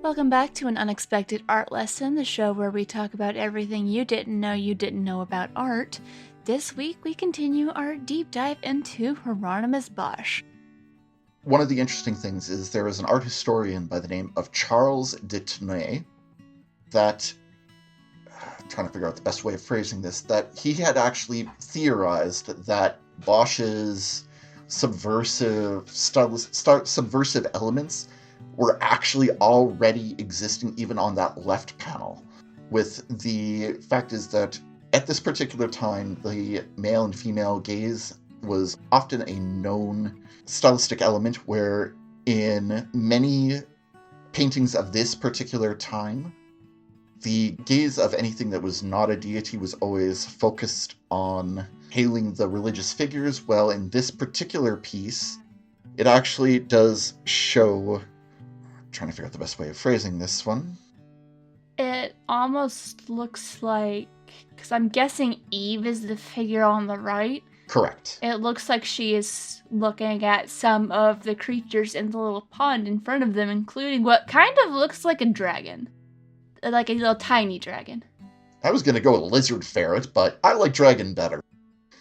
Welcome back to an unexpected art lesson, the show where we talk about everything you didn't know about art. This week we continue our deep dive into Hieronymus Bosch. One of the interesting things is there is an art historian by the name of Charles de Tenay that, trying to figure out the best way of phrasing this, that he had actually theorized that Bosch's subversive elements were actually already existing even on that left panel. With the fact is that at this particular time, the male and female gaze was often a known stylistic element, where in many paintings of this particular time, the gaze of anything that was not a deity was always focused on hailing the religious figures. Well, in this particular piece, it actually does show... trying to figure out the best way of phrasing this one. It almost looks like, because I'm guessing Eve is the figure on the right. Correct. It looks like she is looking at some of the creatures in the little pond in front of them, including what kind of looks like a dragon. Like a little tiny dragon. I was going to go with lizard ferret, but I like dragon better.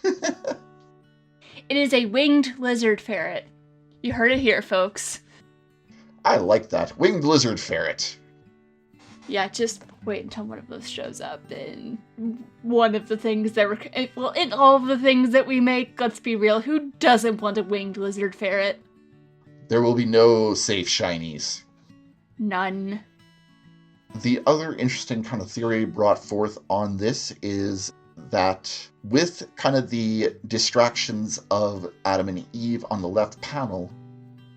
It is a winged lizard ferret. You heard it here, folks. I like that. Winged lizard ferret. Yeah, just wait until one of those shows up in one of the things that in all of the things that we make, let's be real, who doesn't want a winged lizard ferret? There will be no safe shinies. None. The other interesting kind of theory brought forth on this is that with kind of the distractions of Adam and Eve on the left panel,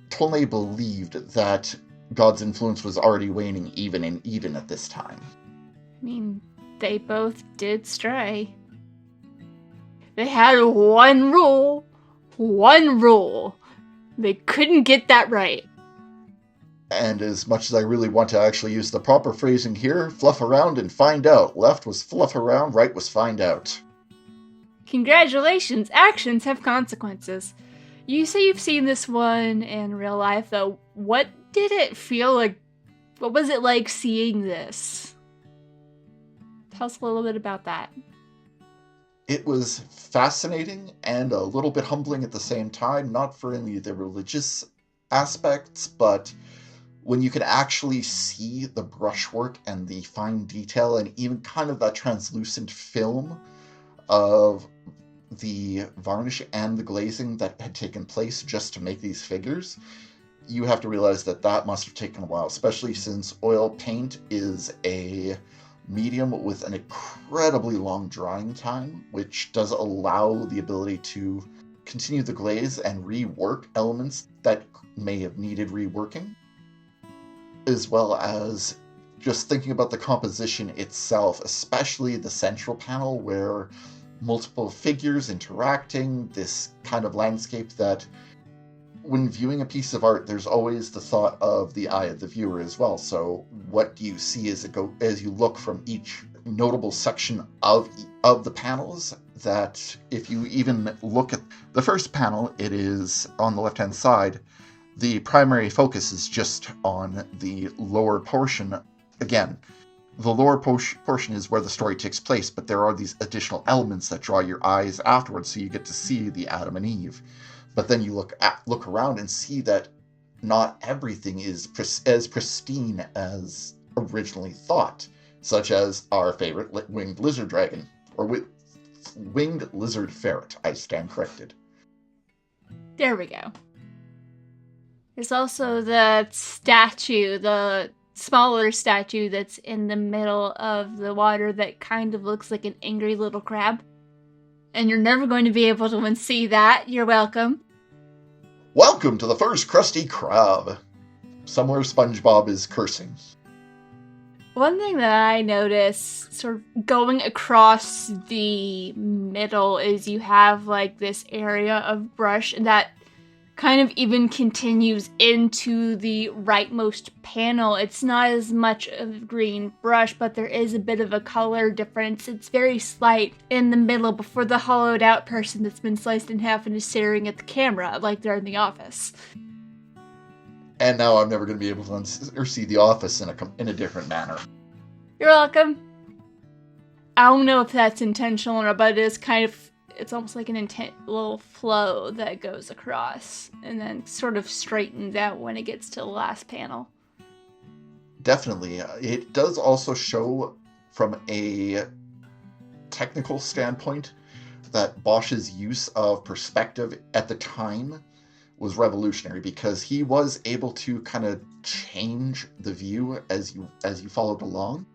Tolnay believed that God's influence was already waning even in Eden at this time. I mean, they both did stray. They had one rule. They couldn't get that right. And as much as I really want to actually use the proper phrasing here, fluff around and find out. Left was fluff around, right was find out. Congratulations, actions have consequences. You say you've seen this one in real life, though. What did it feel like? What was it like seeing this? Tell us a little bit about that. It was fascinating and a little bit humbling at the same time, not for any of the religious aspects, but when you can actually see the brushwork and the fine detail and even kind of that translucent film of the varnish and the glazing that had taken place just to make these figures, you have to realize that that must have taken a while, especially since oil paint is a medium with an incredibly long drying time, which does allow the ability to continue the glaze and rework elements that may have needed reworking, as well as just thinking about the composition itself, especially the central panel where multiple figures interacting, this kind of landscape that when viewing a piece of art, there's always the thought of the eye of the viewer as well. So what do you see as you look from each notable section of the panels? That if you even look at the first panel, it is on the left-hand side. The primary focus is just on the lower portion. Again, the lower portion is where the story takes place, but there are these additional elements that draw your eyes afterwards, so you get to see the Adam and Eve. But then you look around and see that not everything is as pristine as originally thought, such as our favorite winged lizard dragon, or winged lizard ferret. I stand corrected. There we go. There's also the statue, the smaller statue that's in the middle of the water that kind of looks like an angry little crab. And you're never going to be able to unsee that. You're welcome. Welcome to the first Krusty Krab. Somewhere SpongeBob is cursing. One thing that I notice sort of going across the middle is you have like this area of brush that kind of even continues into the rightmost panel. It's not as much of green brush, but there is a bit of a color difference. It's very slight in the middle before the hollowed out person that's been sliced in half and is staring at the camera like they're in the office. And now I'm never going to be able to or see The Office in a different manner. You're welcome. I don't know if that's intentional or not, but it's almost like an little flow that goes across and then sort of straightens out when it gets to the last panel. Definitely. It does also show from a technical standpoint that Bosch's use of perspective at the time was revolutionary, because he was able to kind of change the view as you followed along.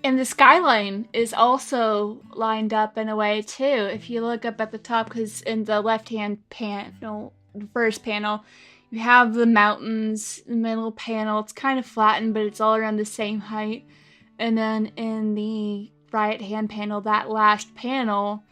And the skyline is also lined up in a way too. If you look up at the top, because in the left-hand panel, the first panel, you have the mountains. The middle panel, it's kind of flattened, but it's all around the same height. And then in the right-hand panel, that last panel,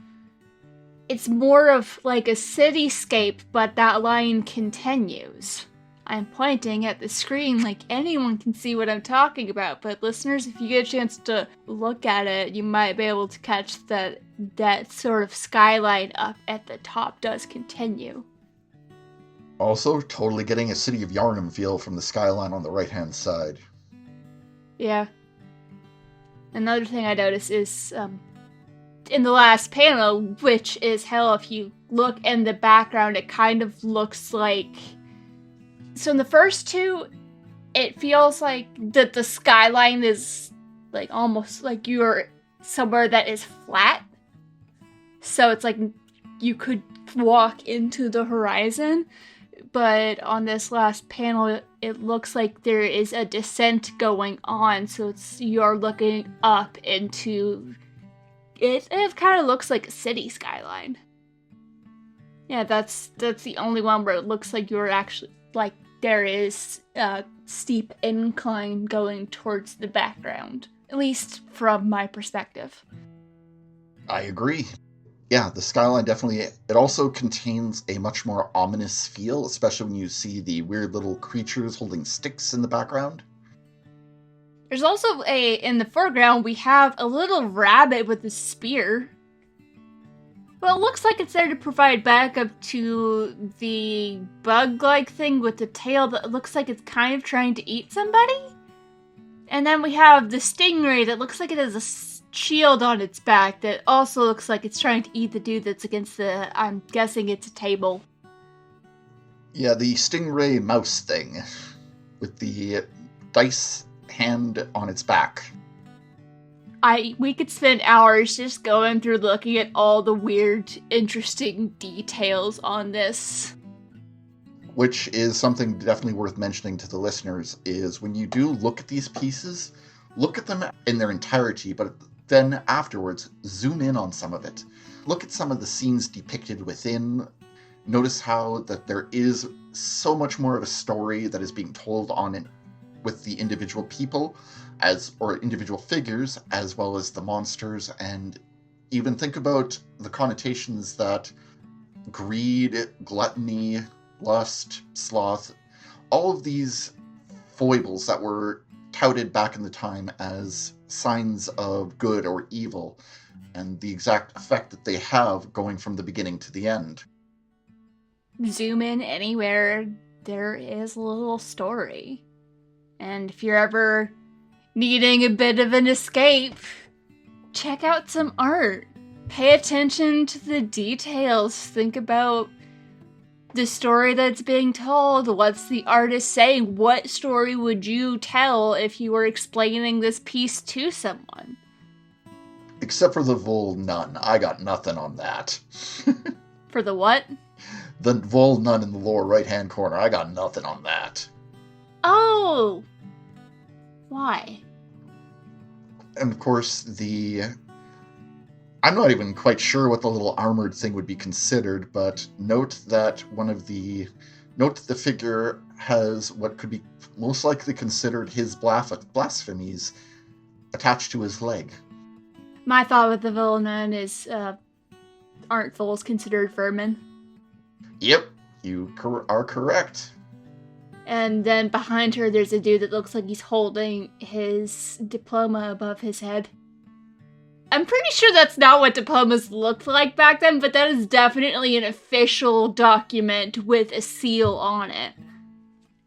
it's more of like a cityscape, but that line continues. I'm pointing at the screen like anyone can see what I'm talking about, but listeners, if you get a chance to look at it, you might be able to catch that sort of skyline up at the top does continue. Also, totally getting a City of Yarnum feel from the skyline on the right-hand side. Yeah. Another thing I noticed is in the last panel, which is hell, if you look in the background, it kind of looks like... So in the first two, it feels like that the skyline is like almost like you're somewhere that is flat. So it's like you could walk into the horizon. But on this last panel, it looks like there is a descent going on. So you're looking up into... It kind of looks like a city skyline. Yeah, that's the only one where it looks like you're actually... like there is a steep incline going towards the background, at least from my perspective. I agree. Yeah, the skyline definitely, it also contains a much more ominous feel, especially when you see the weird little creatures holding sticks in the background. There's also in the foreground, we have a little rabbit with a spear. Well, it looks like it's there to provide backup to the bug-like thing with the tail that looks like it's kind of trying to eat somebody. And then we have the stingray that looks like it has a shield on its back that also looks like it's trying to eat the dude that's against I'm guessing it's a table. Yeah, the stingray mouse thing with the dice hand on its back. We could spend hours just going through looking at all the weird, interesting details on this. Which is something definitely worth mentioning to the listeners, is when you do look at these pieces, look at them in their entirety, but then afterwards, zoom in on some of it. Look at some of the scenes depicted within. Notice how that there is so much more of a story that is being told on it with the individual people, or individual figures, as well as the monsters, and even think about the connotations that greed, gluttony, lust, sloth, all of these foibles that were touted back in the time as signs of good or evil, and the exact effect that they have going from the beginning to the end. Zoom in anywhere, there is a little story. And if you're ever needing a bit of an escape, check out some art. Pay attention to the details. Think about the story that's being told. What's the artist saying? What story would you tell if you were explaining this piece to someone? Except for the Vol Nun. I got nothing on that. For the what? The Vol Nun in the lower right-hand corner. I got nothing on that. Oh! Why? And of course, I'm not even quite sure what the little armored thing would be considered, but note that the figure has what could be most likely considered his blasphemies attached to his leg. My thought with the villain is, aren't voles considered vermin? Yep, you are correct. And then behind her, there's a dude that looks like he's holding his diploma above his head. I'm pretty sure that's not what diplomas looked like back then, but that is definitely an official document with a seal on it.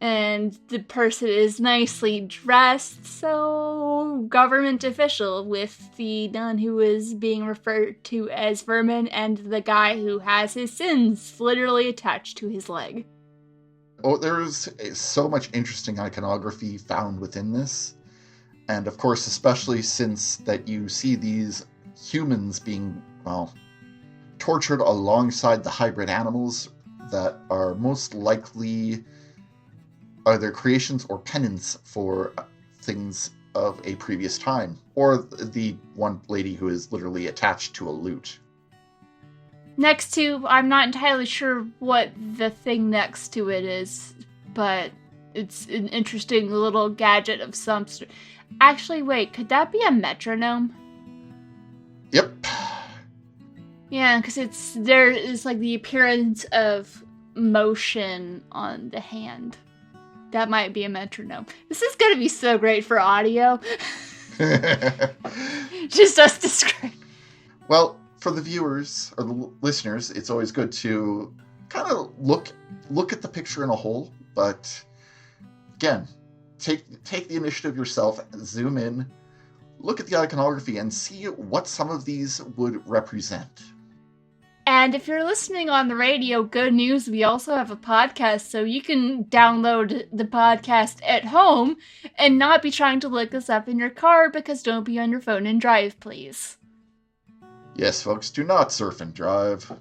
And the person is nicely dressed, so government official, with the nun who is being referred to as Vermin and the guy who has his sins literally attached to his leg. Oh, there's so much interesting iconography found within this. And of course, especially since that you see these humans being, well, tortured alongside the hybrid animals that are most likely either creations or penance for things of a previous time, or the one lady who is literally attached to a lute. Next to, I'm not entirely sure what the thing next to it is, but it's an interesting little gadget of some sort. Actually, wait, could that be a metronome? Yep. Yeah, because there is like the appearance of motion on the hand. That might be a metronome. This is going to be so great for audio. Just us describing. Well, for the viewers or the listeners, it's always good to kind of look at the picture in a whole. But again, take the initiative yourself, zoom in, look at the iconography, and see what some of these would represent. And if you're listening on the radio, good news, we also have a podcast, so you can download the podcast at home and not be trying to look us up in your car, because don't be on your phone and drive, please. Yes, folks, do not surf and drive.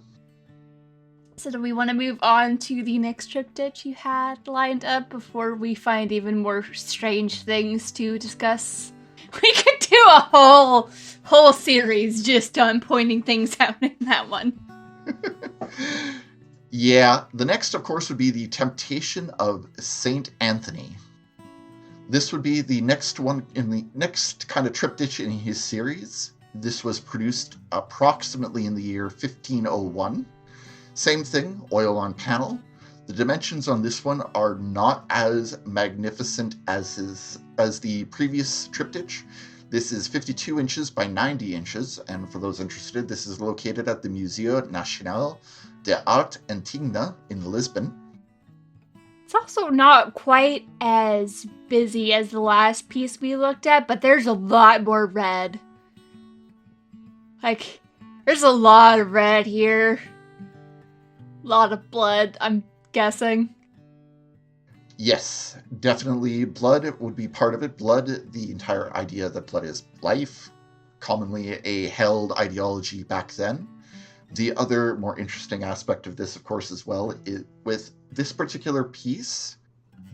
So do we want to move on to the next triptych you had lined up before we find even more strange things to discuss? We could do a whole series just on pointing things out in that one. Yeah, the next, of course, would be the Temptation of Saint Anthony. This would be the next one in the next kind of triptych in his series. This was produced approximately in the year 1501. Same thing, oil on panel. The dimensions on this one are not as magnificent as the previous triptych. This is 52 inches by 90 inches, and for those interested, this is located at the Museu Nacional de Arte Antiga in Lisbon. It's also not quite as busy as the last piece we looked at, but there's a lot more red. Like, there's a lot of red here. A lot of blood, I'm guessing. Yes, definitely blood would be part of it. Blood, the entire idea that blood is life, commonly a held ideology back then. The other more interesting aspect of this, of course, as well, is with this particular piece,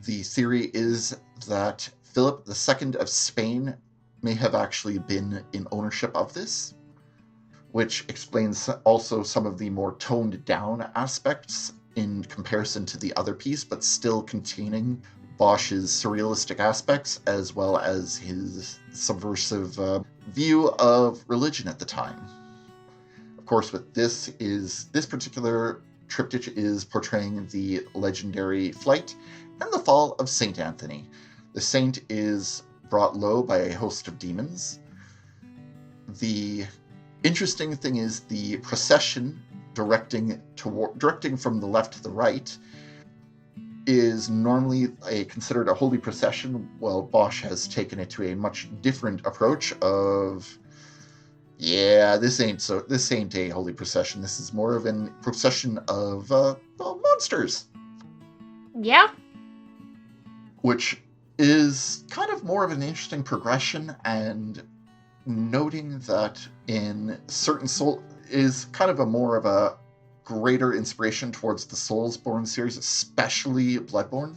the theory is that Philip II of Spain may have actually been in ownership of this, which explains also some of the more toned down aspects in comparison to the other piece, but still containing Bosch's surrealistic aspects as well as his subversive view of religion at the time. Of course, with this particular triptych is portraying the legendary flight and the fall of Saint Anthony. The saint is brought low by a host of demons. The interesting thing is the procession directing from the left to the right is normally considered a holy procession, while Bosch has taken it to a much different approach of, yeah, this ain't a holy procession. This is more of a procession of monsters. Yeah. Which is kind of more of an interesting progression, and noting that in certain soul is kind of more of a greater inspiration towards the Soulsborne series, especially Bloodborne,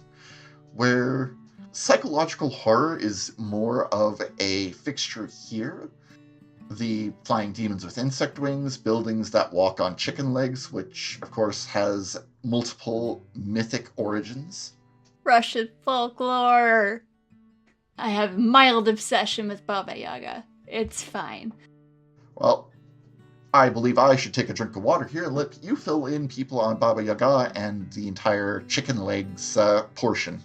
where psychological horror is more of a fixture here. The flying demons with insect wings, buildings that walk on chicken legs, which of course has multiple mythic origins. Russian folklore. I have a mild obsession with Baba Yaga. It's fine. Well, I believe I should take a drink of water here and let you fill in people on Baba Yaga and the entire chicken legs portion.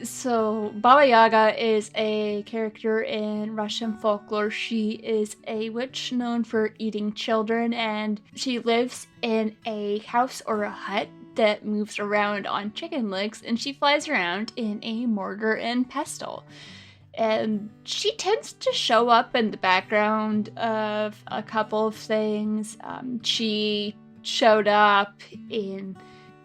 So, Baba Yaga is a character in Russian folklore. She is a witch known for eating children, and she lives in a house or a hut that moves around on chicken legs, and she flies around in a mortar and pestle. And she tends to show up in the background of a couple of things. She showed up in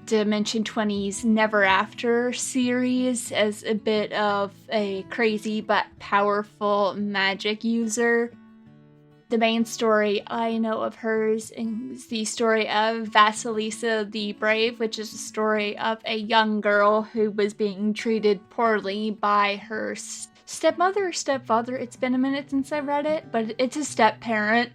Dimension 20's Never After series as a bit of a crazy but powerful magic user. The main story I know of hers is the story of Vasilisa the Brave, which is a story of a young girl who was being treated poorly by her stepmother or stepfather. It's been a minute since I read it, but it's a step-parent.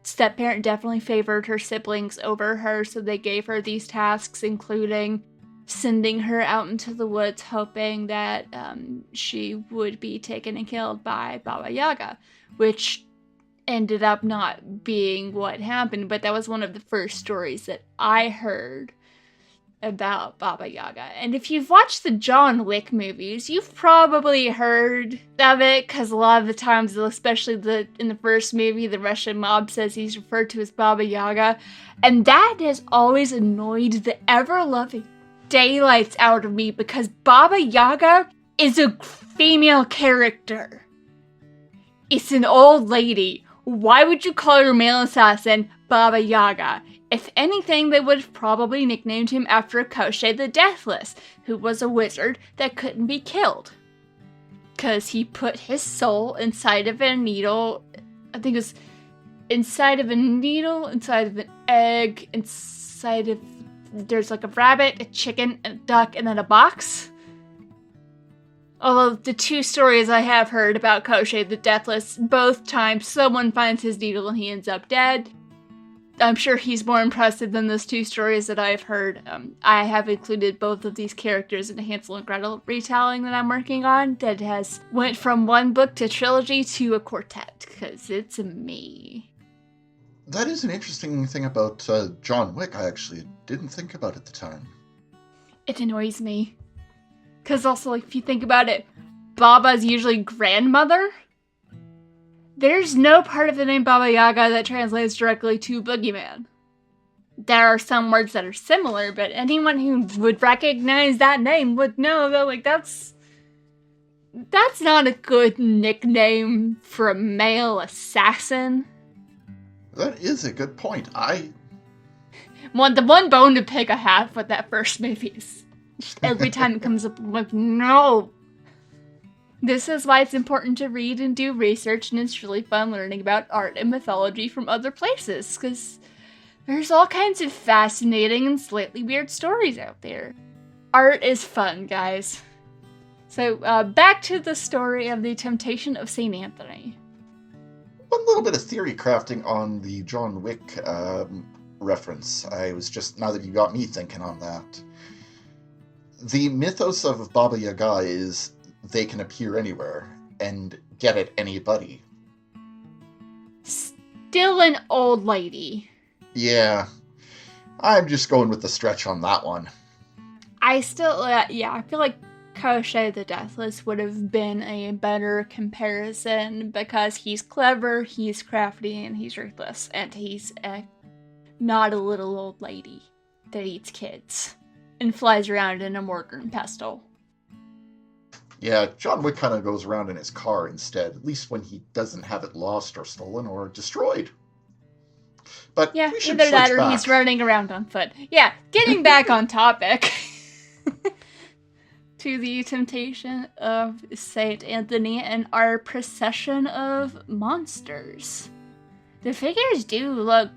Step-parent definitely favored her siblings over her, so they gave her these tasks, including sending her out into the woods, hoping that she would be taken and killed by Baba Yaga, which ended up not being what happened, but that was one of the first stories that I heard about Baba Yaga. And if you've watched the John Wick movies, you've probably heard of it, because a lot of the times, especially in the first movie, the Russian mob says he's referred to as Baba Yaga, and that has always annoyed the ever-loving daylights out of me, because Baba Yaga is a female character. It's an old lady. Why would you call your male assassin Baba Yaga? If anything, they would have probably nicknamed him after Koschei the Deathless, who was a wizard that couldn't be killed. Because he put his soul inside of a needle, I think it was inside of a needle, inside of an egg, there's like a rabbit, a chicken, a duck, and then a box. Although the two stories I have heard about Koschei the Deathless, both times someone finds his needle and he ends up dead. I'm sure he's more impressive than those two stories that I've heard. I have included both of these characters in a Hansel and Gretel retelling that I'm working on that has went from one book to trilogy to a quartet, because it's me. That is an interesting thing about John Wick. I actually didn't think about at the time. It annoys me. Because also, like, if you think about it, Baba's usually grandmother. There's no part of the name Baba Yaga that translates directly to boogeyman. There are some words that are similar, but anyone who would recognize that name would know that, like, that's not a good nickname for a male assassin. That is a good point. The one bone to pick I have with that first movie is every time it comes up, I'm like, no. This is why it's important to read and do research, and it's really fun learning about art and mythology from other places, because there's all kinds of fascinating and slightly weird stories out there. Art is fun, guys. So, back to the story of the Temptation of St. Anthony. One little bit of theory crafting on the John Wick reference. Now that you got me thinking on that. The mythos of Baba Yaga is they can appear anywhere and get at anybody. Still an old lady. Yeah. I'm just going with the stretch on that one. I feel like Koschei the Deathless would have been a better comparison because he's clever, he's crafty, and he's ruthless, and he's not a little old lady that eats kids and flies around in a mortar and pestle. Yeah, John Wick kind of goes around in his car instead, at least when he doesn't have it lost or stolen or destroyed. But yeah, we should either that switch or back. he's running around on foot. Yeah, getting back on topic to the Temptation of St. Anthony and our procession of monsters. The figures do look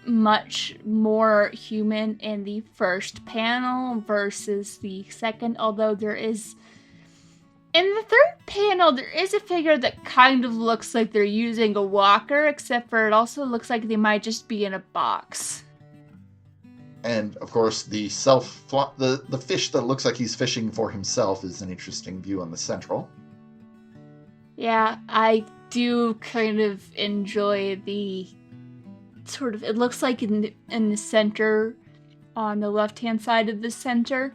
much more human in the first panel versus the second, although there is... In the third panel, there is a figure that kind of looks like they're using a walker, except for it also looks like they might just be in a box. And, of course, the fish that looks like he's fishing for himself is an interesting view on the central. Yeah, I do kind of enjoy the sort of... It looks like in the center, on the left-hand side of the center,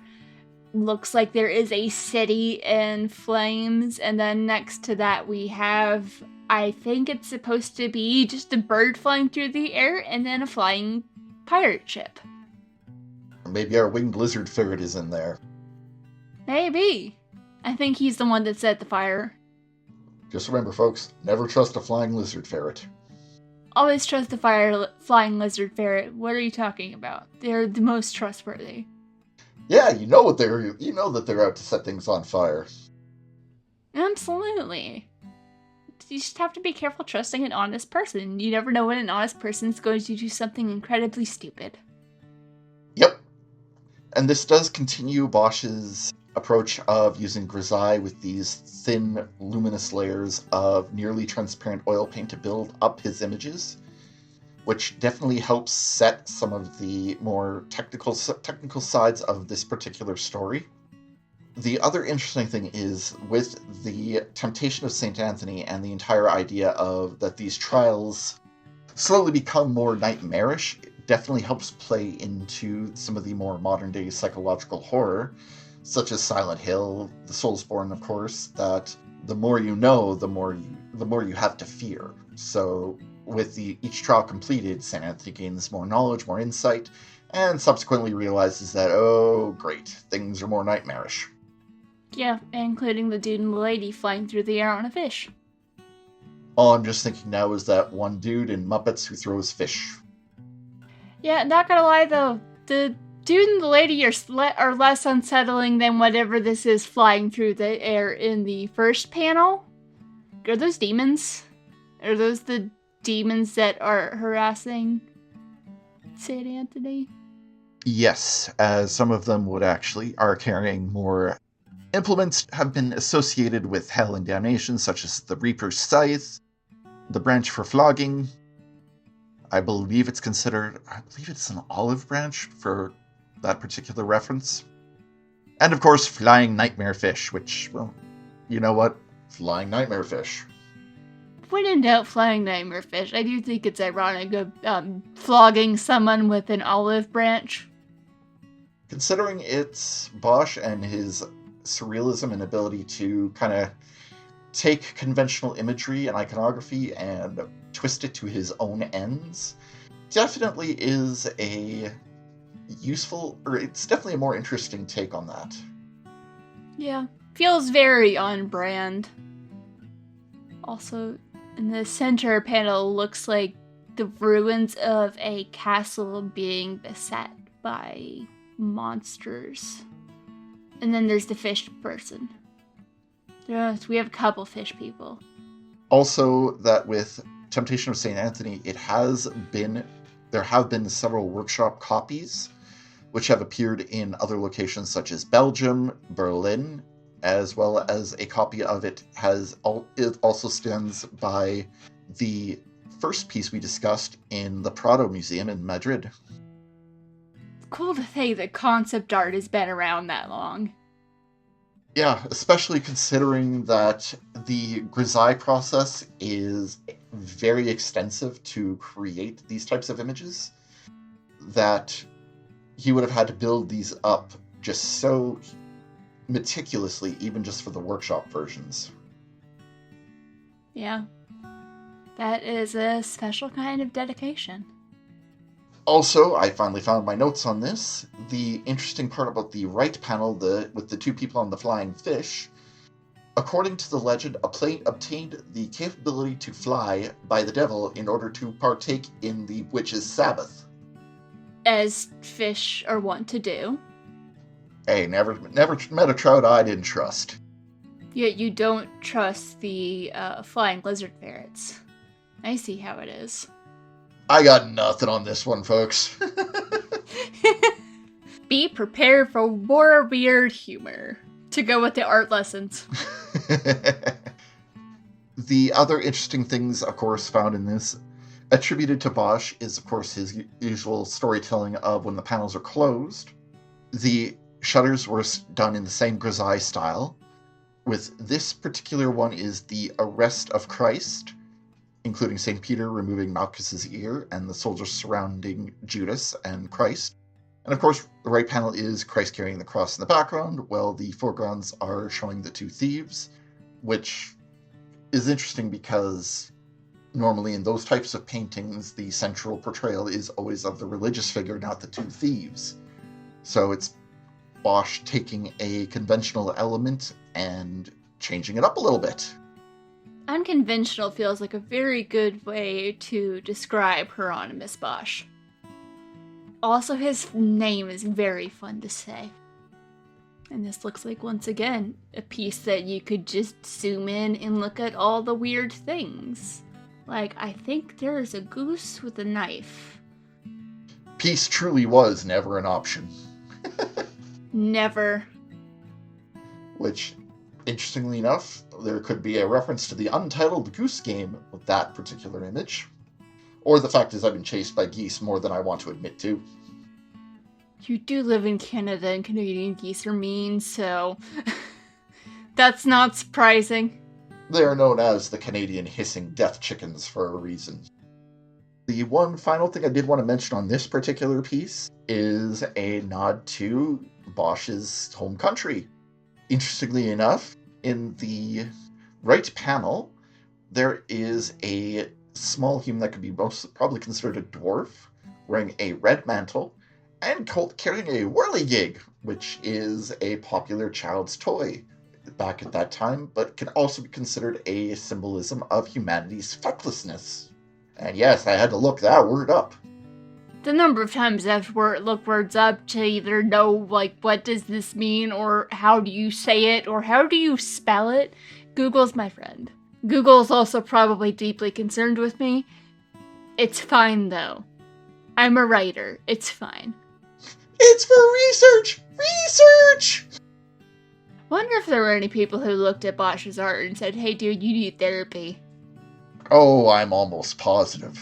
looks like there is a city in flames, and then next to that we have, I think it's supposed to be just a bird flying through the air, and then a flying pirate ship. Maybe our winged lizard ferret is in there. Maybe. I think he's the one that set the fire. Just remember, folks, never trust a flying lizard ferret. Always trust the flying lizard ferret. What are you talking about? They're the most trustworthy. Yeah, you know that they're out to set things on fire. Absolutely. You just have to be careful trusting an honest person. You never know when an honest person is going to do something incredibly stupid. Yep. And this does continue Bosch's approach of using grisaille with these thin, luminous layers of nearly transparent oil paint to build up his images, which definitely helps set some of the more technical sides of this particular story. The other interesting thing is with the temptation of St. Anthony and the entire idea of that these trials slowly become more nightmarish, it definitely helps play into some of the more modern day psychological horror, such as Silent Hill, The Soulsborne, of course, that the more you know, the more you have to fear. So with each trial completed, St. Anthony gains more knowledge, more insight, and subsequently realizes that, oh great, things are more nightmarish. Yeah, including the dude and the lady flying through the air on a fish. All I'm just thinking now is that one dude in Muppets who throws fish. Yeah, not gonna lie though, the dude and the lady are less unsettling than whatever this is flying through the air in the first panel. Are those demons? Are those the demons that are harassing St. Anthony? Yes, as some of them are carrying more implements, have been associated with hell and damnation, such as the Reaper's Scythe, the branch for flogging. I believe it's an olive branch for that particular reference. And of course, flying nightmare fish, which, well, you know what? Flying nightmare fish. When in doubt, flying nightmare fish. I do think it's ironic of flogging someone with an olive branch. Considering it's Bosch and his surrealism and ability to kind of take conventional imagery and iconography and twist it to his own ends, definitely is it's definitely a more interesting take on that. Yeah, feels very on brand. Also, in the center panel looks like the ruins of a castle being beset by monsters. And then there's the fish person. Yes, we have a couple fish people. Also, that with Temptation of St. Anthony, there have been several workshop copies, which have appeared in other locations such as Belgium, Berlin, as well as a copy of it also stands by the first piece we discussed in the Prado Museum in Madrid. Cool to think that concept art has been around that long. Yeah, especially considering that the grisaille process is very extensive to create these types of images, that he would have had to build these up just so meticulously, even just for the workshop versions. Yeah. That is a special kind of dedication. Also, I finally found my notes on this. The interesting part about the right panel, with the two people on the flying fish, according to the legend, a plane obtained the capability to fly by the devil in order to partake in the witch's Sabbath. As fish are wont to do. Hey, never met a trout I didn't trust. Yet you don't trust the flying lizard ferrets. I see how it is. I got nothing on this one, folks. Be prepared for more weird humor to go with the art lessons. The other interesting things, of course, found in this, attributed to Bosch, is, of course, his usual storytelling of when the panels are closed. The shutters were done in the same grisaille style. With this particular one is the arrest of Christ, including St. Peter removing Malchus's ear and the soldiers surrounding Judas and Christ. And of course, the right panel is Christ carrying the cross in the background, while the foregrounds are showing the two thieves, which is interesting because normally in those types of paintings, the central portrayal is always of the religious figure, not the two thieves. So it's Bosch taking a conventional element and changing it up a little bit. Unconventional feels like a very good way to describe Hieronymus Bosch. Also, his name is very fun to say. And this looks like, once again, a piece that you could just zoom in and look at all the weird things. Like, I think there is a goose with a knife. Peace truly was never an option. Never. Which, interestingly enough, there could be a reference to the Untitled Goose Game with that particular image. Or the fact is I've been chased by geese more than I want to admit to. You do live in Canada, and Canadian geese are mean, so that's not surprising. They are known as the Canadian hissing death chickens for a reason. The one final thing I did want to mention on this particular piece is a nod to Bosch's home country. Interestingly enough, in the right panel, there is a small human that could be probably considered a dwarf, wearing a red mantle, and carrying a whirligig, which is a popular child's toy back at that time, but can also be considered a symbolism of humanity's fecklessness. And yes, I had to look that word up. The number of times I've looked words up to either know, like, what does this mean, or how do you say it, or how do you spell it? Google's my friend. Google's also probably deeply concerned with me. It's fine, though. I'm a writer. It's fine. It's for research! Research! Wonder if there were any people who looked at Bosch's art and said, hey dude, you need therapy. Oh, I'm almost positive.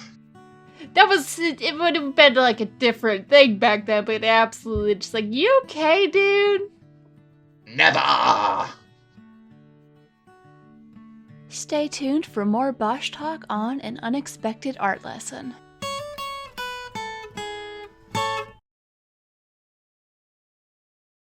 It would have been like a different thing back then, but absolutely just like, you okay, dude? Never! Stay tuned for more Bosch talk on An Unexpected Art Lesson.